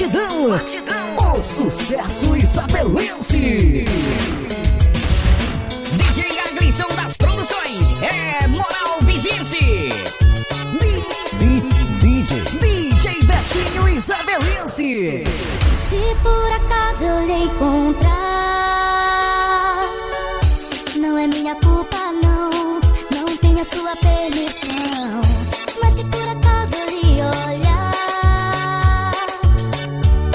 batidão, o sucesso isabelense. DJ Aglisson das Produções, é Moral Vigiense. DJ Betinho Isabelense. Se por acaso eu lhe encontrar, não é minha culpa não, não tenho a sua permissão. Mas se por acaso eu lhe olhar,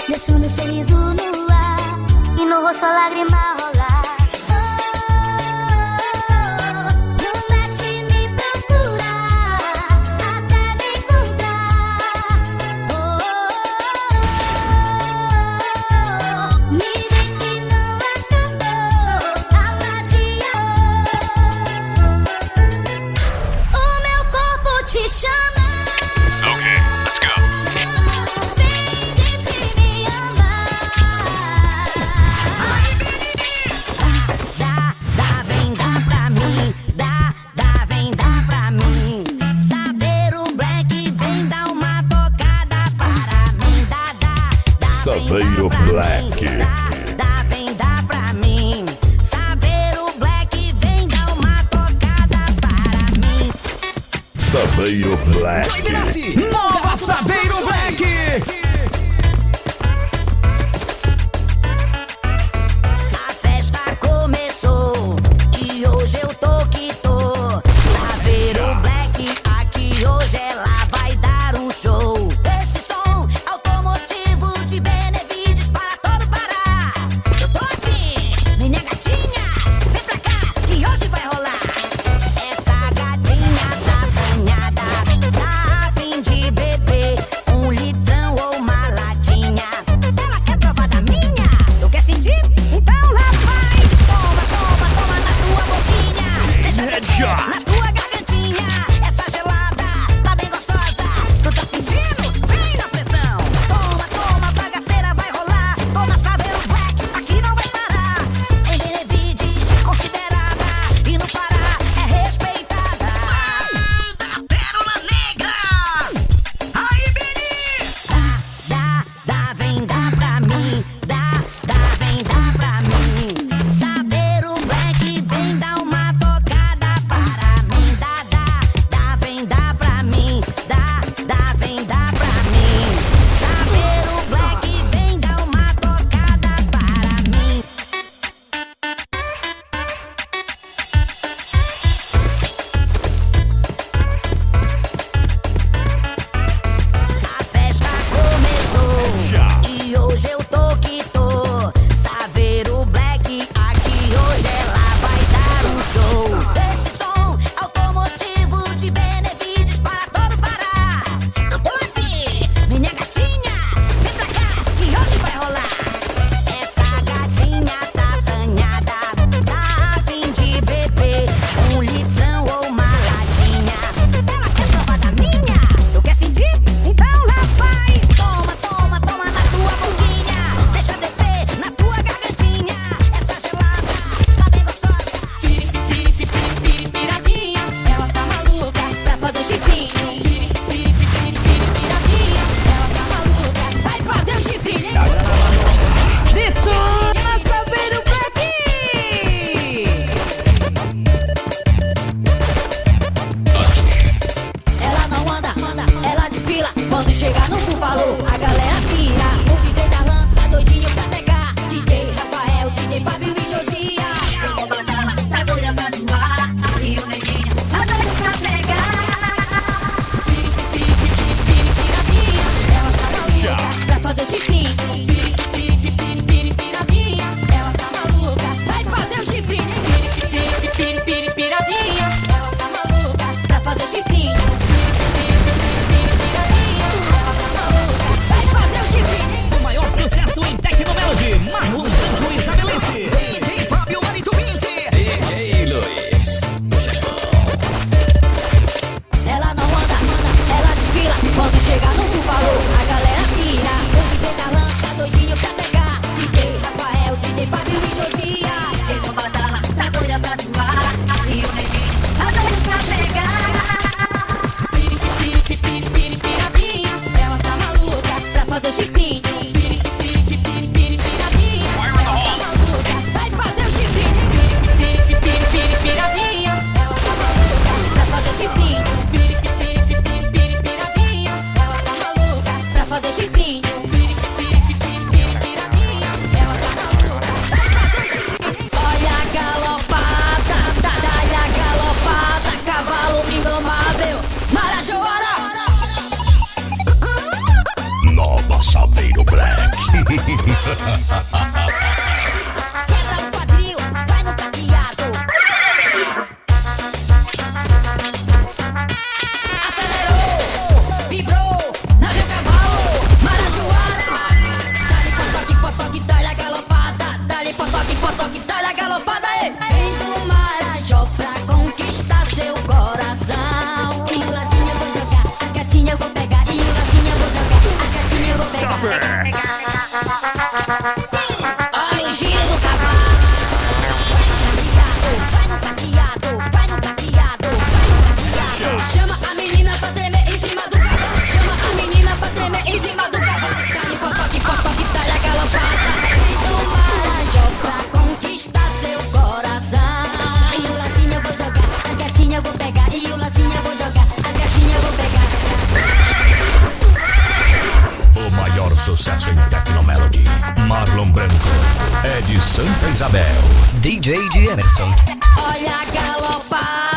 deixo meu sorriso no ar e no rosto a lágrima rolar. Saveiro Black. Vem dar pra mim. Saveiro Black, vem dar uma tocada para mim. Saveiro Black. Nova Saveiro Black. A festa começou e hoje eu tô que tô. Saveiro Black, aqui hoje ela vai dar um show. Esse som automotivo de Benevides para todo Pará. Eu tô aqui, minha gatinha, vem pra cá que hoje vai rolar. Essa gatinha tá assanhada, tá a fim de Quebra o quadril, vai no caqueado. Acelerou, vibrou, navio cavalo, marajoara. Dá-lhe potoque, dá-lhe a galopada. Dá-lhe potoque, dá-lhe a galopada. Vem do Marajó pra conquistar seu coração. E o lacinho eu vou jogar, a gatinha eu vou pegar. E o lacinho eu vou jogar, a gatinha eu vou pegar. Olha o giro do cavalo. Vai no caqueado, vai no caqueado, vai no caqueado. Chama a menina pra tremer em cima do cavalo. Chama a menina pra tremer em cima do cavalo. Dá-lhe potoque, dá-lhe a galopada. Vem do Marajó pra conquistar seu coração. E o lacinho eu vou jogar, a gatinha eu vou pegar. E o lacinho eu vou jogar, a gatinha eu vou pegar. O maior sucesso em Tecnomelody. Marlon Branco é de Santa Isabel. DJ de Emerson. Olha a galopada.